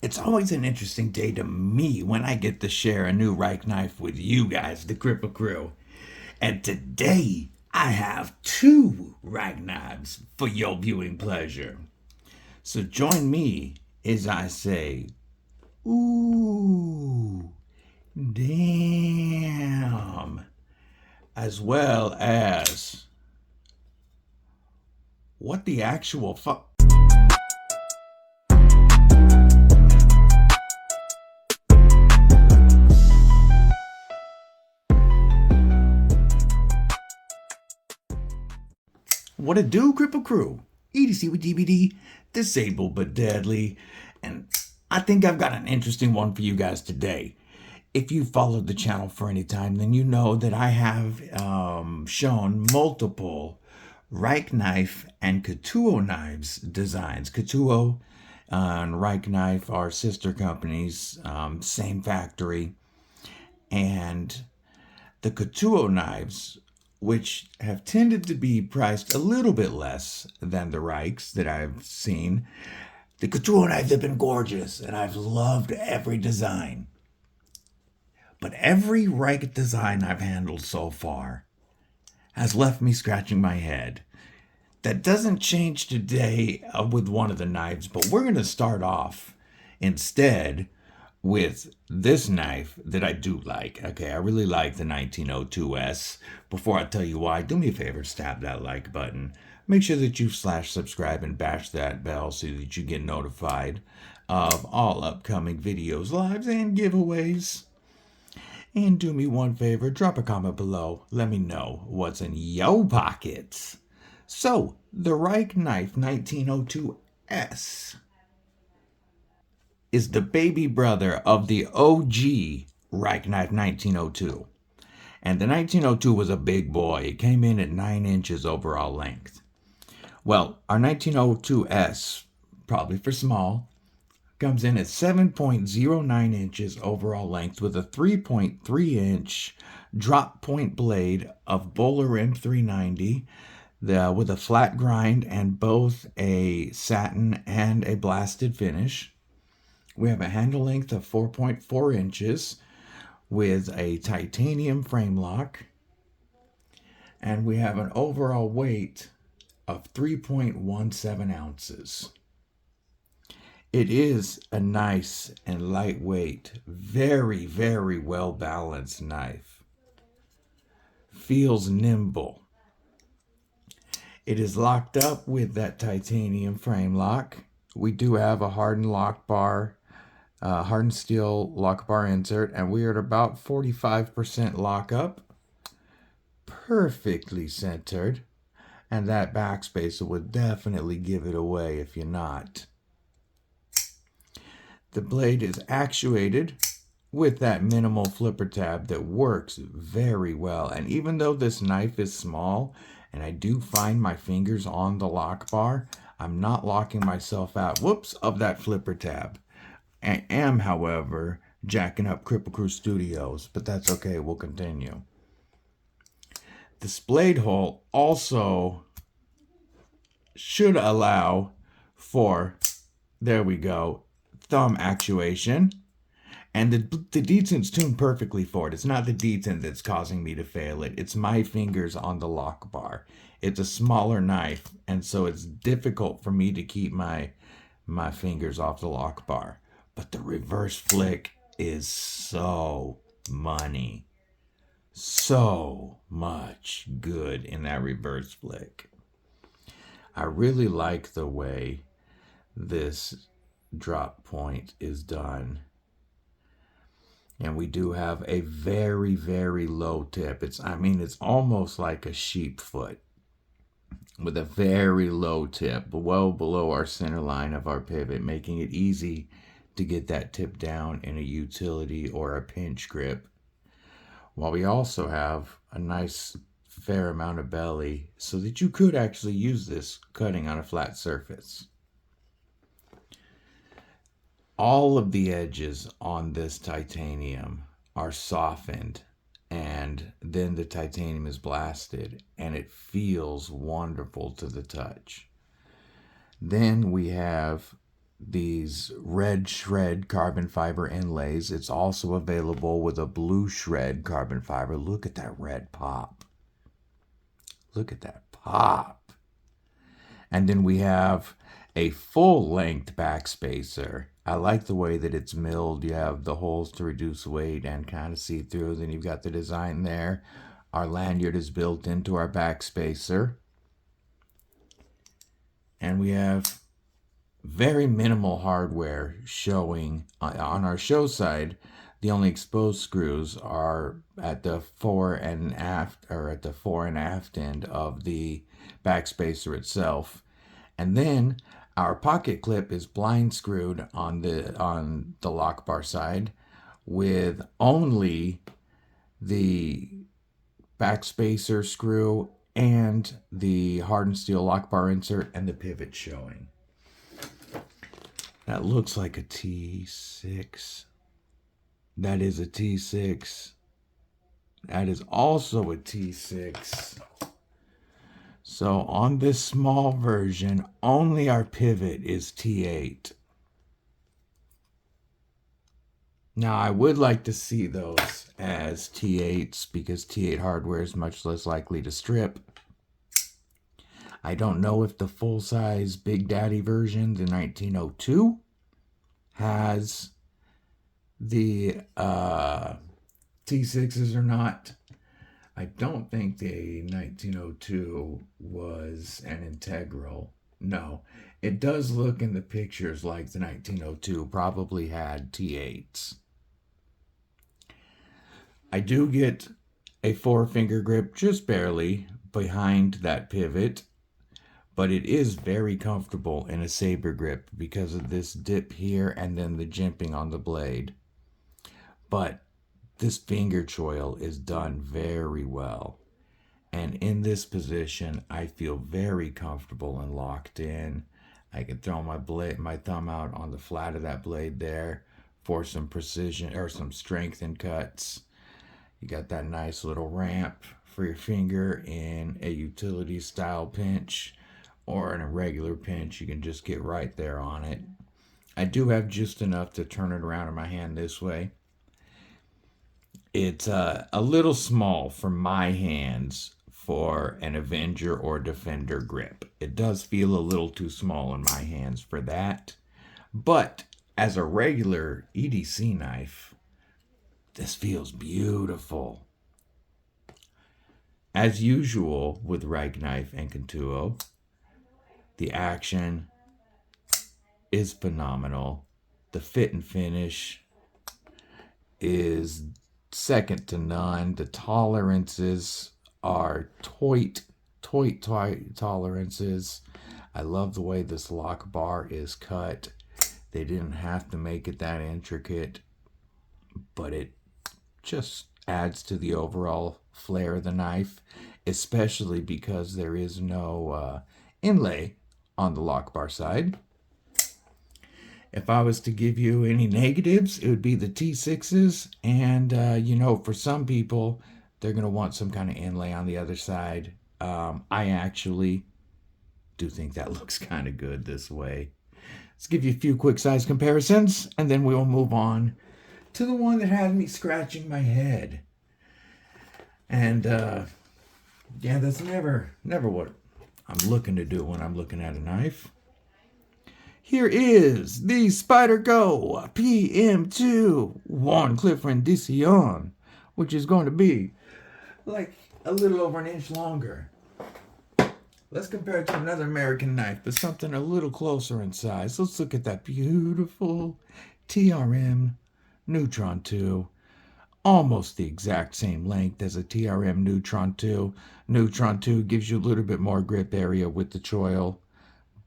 It's always an interesting day to me when I get to share a new Rike knife with you guys, the Kripple Krew. And today, I have two Rike knives for your viewing pleasure. So join me as I say, ooh, damn, as well as what the actual fuck. What it do, Kripple Krew? EDC with DVD, disabled but deadly. And I think I've got an interesting one for you guys today. If you followed the channel for any time, then you know that I have shown multiple Rike knife and TWO knives designs. TWO and Rike Knife are sister companies, same factory. And the TWO knives, which have tended to be priced a little bit less than the Rikes that I've seen. The TWO knives have been gorgeous, and I've loved every design. But every Rike design I've handled so far has left me scratching my head. That doesn't change today with one of the knives, but we're going to start off instead with this knife that I do like. Okay, I really like the 1902S. Before I tell you why, do me a favor, stab that like button. Make sure that you /subscribe and bash that bell so that you get notified of all upcoming videos, lives, and giveaways. And do me one favor, drop a comment below. Let me know what's in your pockets. So, the Rike Knife 1902S is the baby brother of the OG Rike Knife 1902. And the 1902 was a big boy. It came in at 9 inches overall length. Well, our 1902S, probably for small, comes in at 7.09 inches overall length with a 3.3 inch drop point blade of Bowler M390 with a flat grind and both a satin and a blasted finish. We have a handle length of 4.4 inches with a titanium frame lock. And we have an overall weight of 3.17 ounces. It is a nice and lightweight, very, very well balanced knife. Feels nimble. It is locked up with that titanium frame lock. We do have a hardened lock bar, hardened steel lock bar insert, and we are at about 45% lockup. Perfectly centered. And that backspacer would definitely give it away if you're not. The blade is actuated with that minimal flipper tab that works very well. And even though this knife is small and I do find my fingers on the lock bar, I'm not locking myself out, of that flipper tab. I am, however, jacking up Kripple Krew Studios, but that's okay, we'll continue. This blade hole also should allow for, there we go, thumb actuation. And the detent's tuned perfectly for it. It's not the detent that's causing me to fail it. It's my fingers on the lock bar. It's a smaller knife, and so it's difficult for me to keep my fingers off the lock bar. But the reverse flick is so money. So much good in that reverse flick. I really like the way this drop point is done. And we do have a very, very low tip. It's almost like a sheep foot with a very low tip, well below our center line of our pivot, making it easy to get that tip down in a utility or a pinch grip. While we also have a nice fair amount of belly so that you could actually use this cutting on a flat surface. All of the edges on this titanium are softened, and then the titanium is blasted, and it feels wonderful to the touch. Then we have these red shred carbon fiber inlays. It's also available with a blue shred carbon fiber. Look at that red pop. Look at that pop. And then we have a full-length backspacer. I like the way that it's milled. You have the holes to reduce weight and kind of see through. Then you've got the design there. Our lanyard is built into our backspacer. And we have very minimal hardware showing. On our show side, the only exposed screws are at the fore and aft end of the backspacer itself. And then our pocket clip is blind screwed on the lock bar side with only the backspacer screw and the hardened steel lock bar insert and the pivot showing. That looks like a T6. That is a T6. That is also a T6. So on this small version, only our pivot is T8. Now I would like to see those as T8s because T8 hardware is much less likely to strip. I don't know if the full-size Big Daddy version, the 1902, has the T6s or not. I don't think the 1902 was an integral. No, it does look in the pictures like the 1902 probably had T8s. I do get a 4-finger grip just barely behind that pivot, but it is very comfortable in a saber grip because of this dip here and then the jimping on the blade. But this finger choil is done very well. And in this position, I feel very comfortable and locked in. I can throw my thumb out on the flat of that blade there for some precision or some strength in cuts. You got that nice little ramp for your finger in a utility style pinch. Or in a regular pinch, you can just get right there on it. I do have just enough to turn it around in my hand this way. It's a little small for my hands for an Avenger or Defender grip. It does feel a little too small in my hands for that. But as a regular EDC knife, this feels beautiful. As usual with Rike Knife and TWO, the action is phenomenal. The fit and finish is second to none. The tolerances are toit tolerances. I love the way this lock bar is cut. They didn't have to make it that intricate, but it just adds to the overall flair of the knife, especially because there is no inlay on the lock bar side. If I was to give you any negatives, it would be the T6s. And, for some people, they're going to want some kind of inlay on the other side. I actually do think that looks kind of good this way. Let's give you a few quick size comparisons, and then we will move on to the one that had me scratching my head. And, that's never what I'm looking to do when I'm looking at a knife. Here is the Spyderco PM2 Wharncliffe Rendition, which is going to be like a little over an inch longer. Let's compare it to another American knife, but something a little closer in size. Let's look at that beautiful TRM Neutron 2. Almost the exact same length as a TRM Neutron 2. Neutron 2 gives you a little bit more grip area with the choil,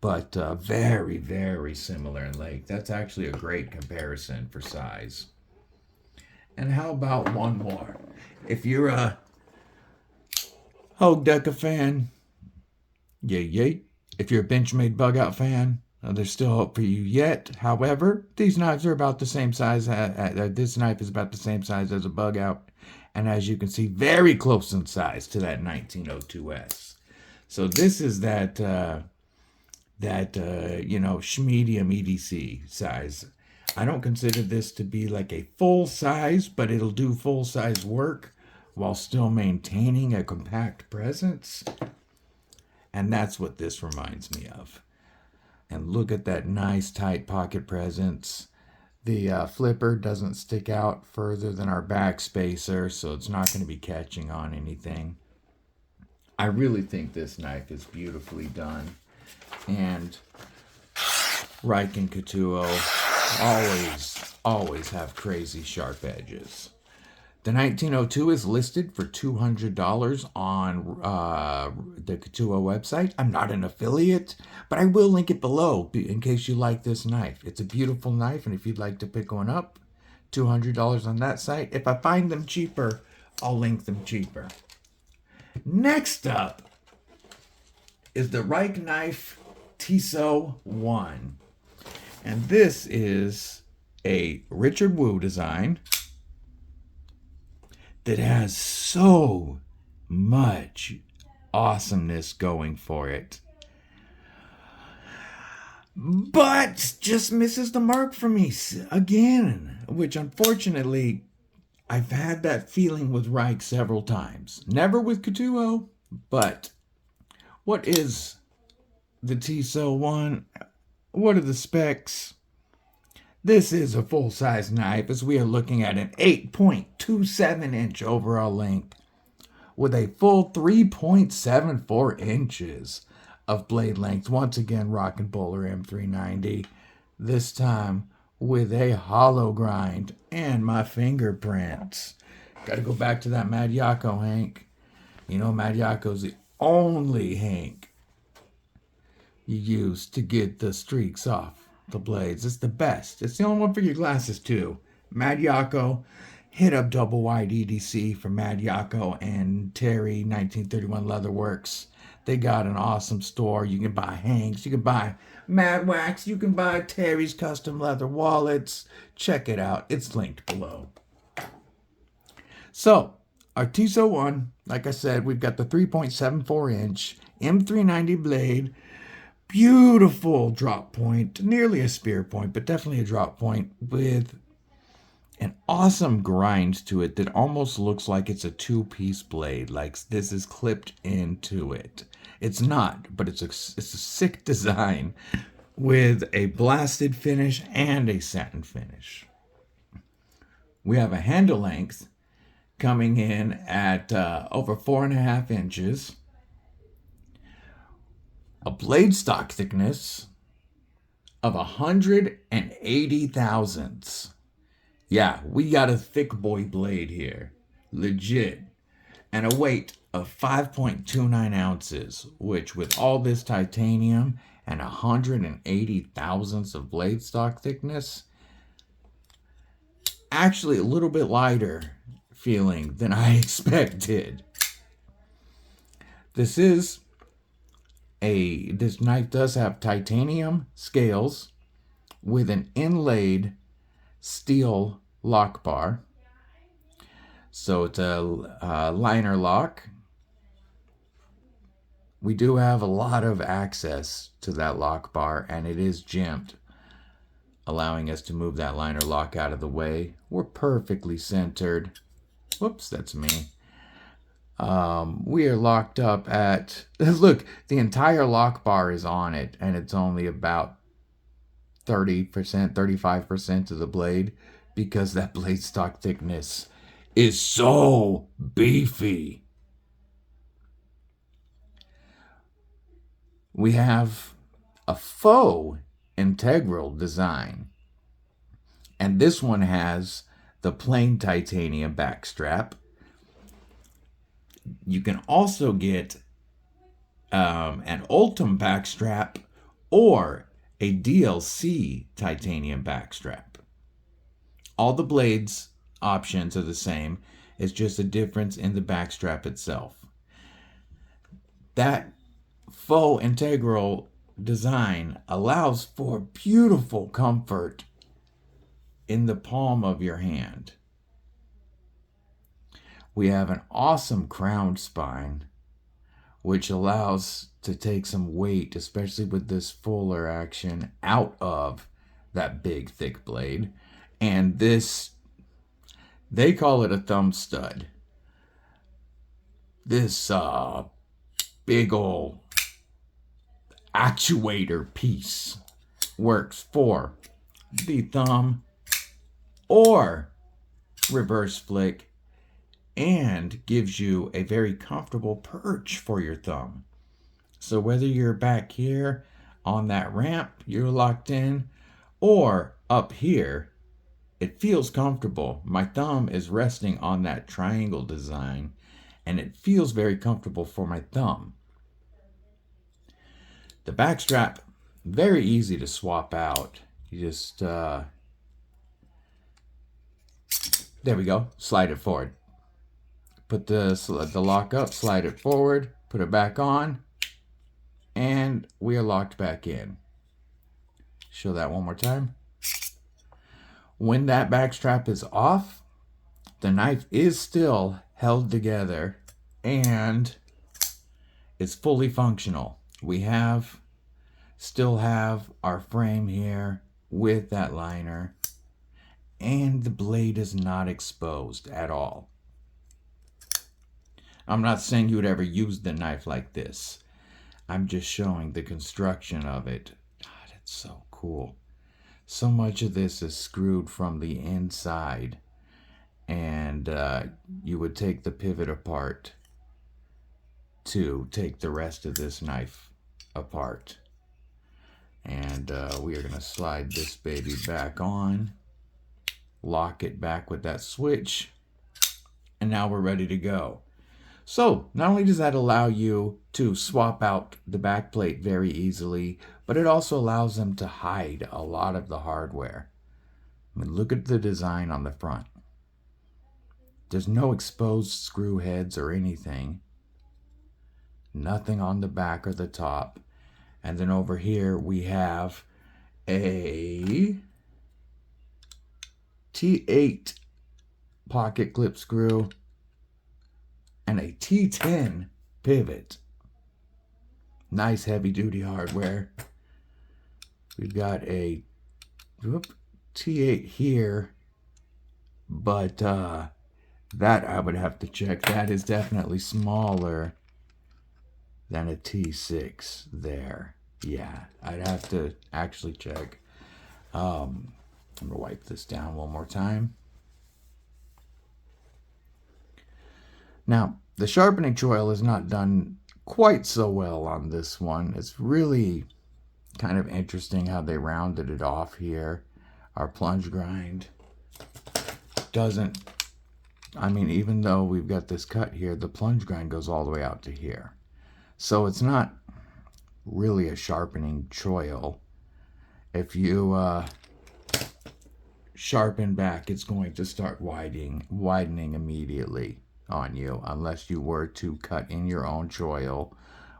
but very, very similar in length. That's actually a great comparison for size. And how about one more? If you're a Hogue Deca fan, yay. If you're a Benchmade Bug Out fan, there's still hope for you yet. However, these knives are about the same size. This knife is about the same size as a Bug Out. And as you can see, very close in size to that 1902S. So this is that that, medium EDC size. I don't consider this to be like a full size, but it'll do full size work while still maintaining a compact presence. And that's what this reminds me of. And look at that nice tight pocket presence. The flipper doesn't stick out further than our back spacer, so it's not going to be catching on anything. I really think this knife is beautifully done. And Rike and KTWO always have crazy sharp edges. The 1902 is listed for $200 on the KTWO website. I'm not an affiliate, but I will link it below in case you like this knife. It's a beautiful knife, and if you'd like to pick one up, $200 on that site. If I find them cheaper, I'll link them cheaper. Next up is the Rike Knife Tissot 1. And this is a Richard Wu design that has so much awesomeness going for it, but just misses the mark for me again, which unfortunately I've had that feeling with Rike several times. Never with KTWO, but what is the Tissot 1? What are the specs? This is a full-size knife, as we are looking at an 8.27-inch overall length with a full 3.74 inches of blade length. Once again, Rock and Bowler M390, this time with a hollow grind and my fingerprints. Got to go back to that Mad Yako Hank. You know, Mad Yako's the only Hank you use to get the streaks off the blades. It's the best. It's the only one for your glasses too. Mad Yako. Hit up Double Wide EDC for Mad Yako and Terry 1931 Leatherworks. They got an awesome store. You can buy Hanks, you can buy Mad Wax, you can buy Terry's custom leather wallets. Check it out. It's linked below. So, our Tissot 1, like I said, we've got the 3.74 inch M390 blade. Beautiful drop point, nearly a spear point, but definitely a drop point with an awesome grind to it that almost looks like it's a two-piece blade, like this is clipped into it. It's not, but it's a sick design with a blasted finish and a satin finish. We have a handle length coming in at over 4.5 inches. A blade stock thickness of 180 thousandths. Yeah, we got a thick boy blade here. Legit. And a weight of 5.29 ounces, which with all this titanium and 180 thousandths of blade stock thickness, actually a little bit lighter feeling than I expected. This knife does have titanium scales with an inlaid steel lock bar. So it's a liner lock. We do have a lot of access to that lock bar, and it is jimped, allowing us to move that liner lock out of the way. We're perfectly centered. Whoops, that's me. We are locked up at, look, the entire lock bar is on it, and it's only about 30%, 35% of the blade, because that blade stock thickness is so beefy. We have a faux integral design, and this one has the plain titanium backstrap. You can also get an Ultim backstrap or a DLC titanium backstrap. All the blades options are the same. It's just a difference in the backstrap itself. That faux integral design allows for beautiful comfort in the palm of your hand. We have an awesome crowned spine which allows to take some weight, especially with this fuller action, out of that big thick blade. And this, they call it a thumb stud. This big ol' actuator piece works for the thumb or reverse flick and gives you a very comfortable perch for your thumb. So whether you're back here on that ramp, you're locked in, or up here, it feels comfortable. My thumb is resting on that triangle design, and it feels very comfortable for my thumb. The back strap, very easy to swap out. You just, there we go, slide it forward. Put the lock up, slide it forward, put it back on, and we are locked back in. Show that one more time. When that back strap is off, the knife is still held together and it's fully functional. We still have our frame here with that liner, and the blade is not exposed at all. I'm not saying you would ever use the knife like this. I'm just showing the construction of it. God, it's so cool. So much of this is screwed from the inside, and you would take the pivot apart to take the rest of this knife apart. And we are going to slide this baby back on, lock it back with that switch, and now we're ready to go. So not only does that allow you to swap out the back plate very easily, but it also allows them to hide a lot of the hardware. I mean, look at the design on the front. There's no exposed screw heads or anything. Nothing on the back or the top. And then over here we have a T8 pocket clip screw and a T10 pivot. Nice heavy duty hardware. We've got a T8 here, but that I would have to check. That is definitely smaller than a T6 there. Yeah, I'd have to actually check. I'm gonna wipe this down one more time. Now, the sharpening choil is not done quite so well on this one. It's really kind of interesting how they rounded it off here. Our plunge grind doesn't, I mean, even though we've got this cut here, the plunge grind goes all the way out to here. So it's not really a sharpening choil. If you sharpen back, it's going to start widening immediately on you, unless you were to cut in your own choil,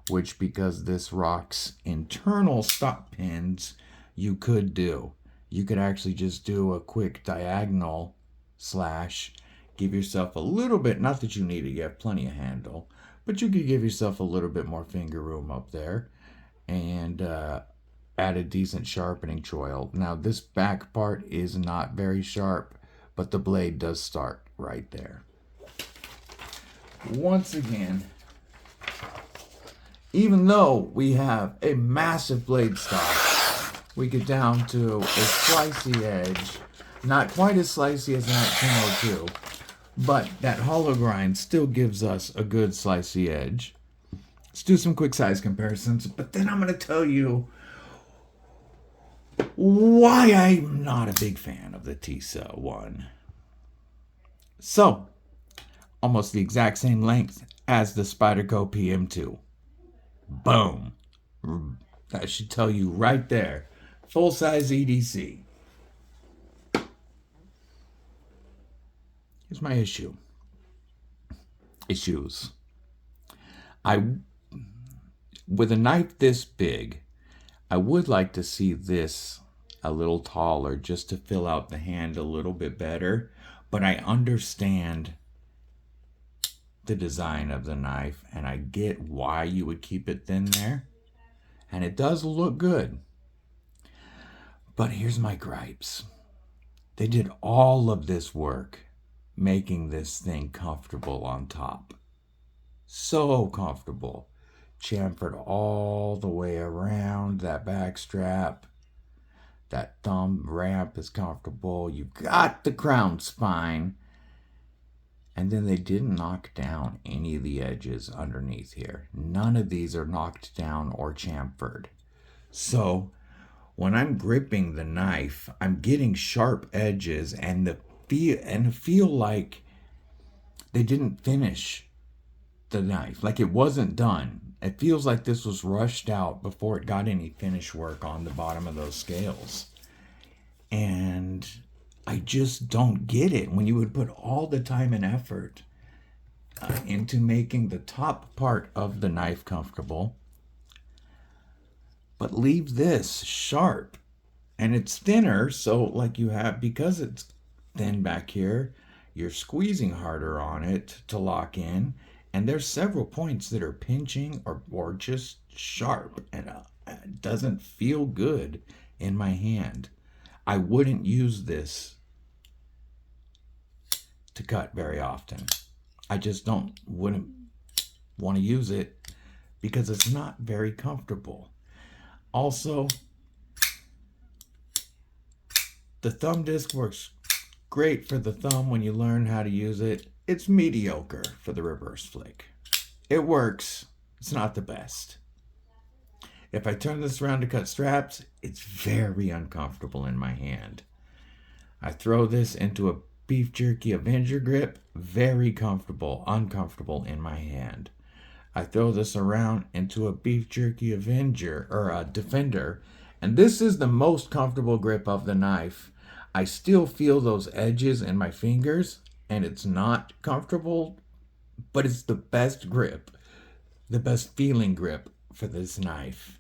which, because this rocks internal stop pins, you could do. You could actually just do a quick diagonal slash, give yourself a little bit, not that you need it, you have plenty of handle, but you could give yourself a little bit more finger room up there and add a decent sharpening choil. Now, this back part is not very sharp, but the blade does start right there. Once again, even though we have a massive blade stock, we get down to a slicey edge. Not quite as slicey as that 1002, but that hollow grind still gives us a good slicey edge. Let's do some quick size comparisons, but then I'm going to tell you why I'm not a big fan of the Tissot one. So, almost the exact same length as the Spyderco PM2. Boom. That should tell you right there. Full size EDC. Here's my issues. With a knife this big, I would like to see this a little taller just to fill out the hand a little bit better, but I understand the design of the knife, and I get why you would keep it thin there. And it does look good. But here's my gripes. They did all of this work making this thing comfortable on top. So comfortable. Chamfered all the way around that back strap. That thumb ramp is comfortable. You've got the crown spine. And then they didn't knock down any of the edges underneath here. None of these are knocked down or chamfered. So when I'm gripping the knife, I'm getting sharp edges and feel like they didn't finish the knife. Like it wasn't done. It feels like this was rushed out before it got any finish work on the bottom of those scales. And I just don't get it. When you would put all the time and effort into making the top part of the knife comfortable, but leave this sharp, and it's thinner, so like you have, because it's thin back here, you're squeezing harder on it to lock in, and there's several points that are pinching or just sharp, and it doesn't feel good in my hand. I wouldn't use this to cut very often. I just wouldn't want to use it because it's not very comfortable. Also, the thumb disc works great for the thumb when you learn how to use it. It's mediocre for the reverse flick. It works. It's not the best. If I turn this around to cut straps, it's very uncomfortable in my hand. I throw this into a beef jerky Avenger grip, very uncomfortable in my hand. I throw this around into a beef jerky Avenger or a Defender, and this is the most comfortable grip of the knife. I still feel those edges in my fingers, and it's not comfortable, but it's the best grip, the best feeling grip for this knife.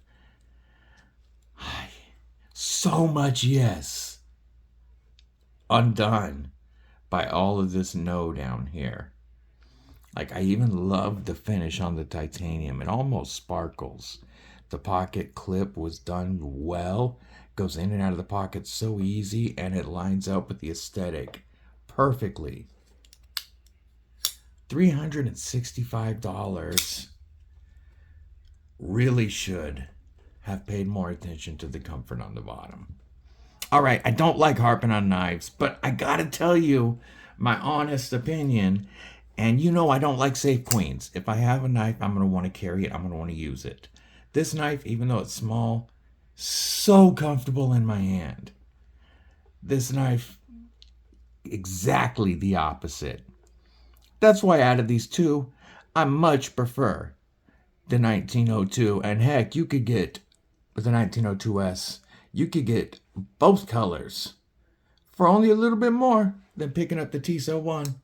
So much yes undone by all of this no down here. Like, I even love the finish on the titanium. It almost sparkles. The pocket clip was done well. Goes in and out of the pocket so easy, and it lines up with the aesthetic perfectly. $365. Really should have paid more attention to the comfort on the bottom. All right, I don't like harping on knives, but I gotta tell you my honest opinion. And you know I don't like safe queens. If I have a knife, I'm gonna want to carry it. I'm gonna want to use it. This knife, even though it's small, so comfortable in my hand. This knife, exactly the opposite. That's why out of these two, I much prefer the 1902. And heck, you could get the 1902S. You could get both colors for only a little bit more than picking up the Tissot one.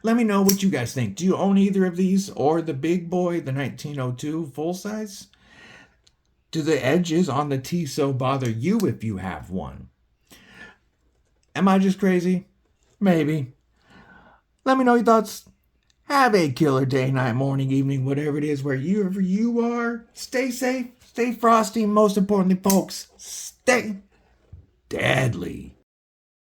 Let me know what you guys think. Do you own either of these or the big boy, the 1902 full size? Do the edges on the Tissot bother you if you have one? Am I just crazy? Maybe. Let me know your thoughts. Have a killer day, night, morning, evening, whatever it is, wherever you are. Stay safe, stay frosty, most importantly, folks, stay deadly.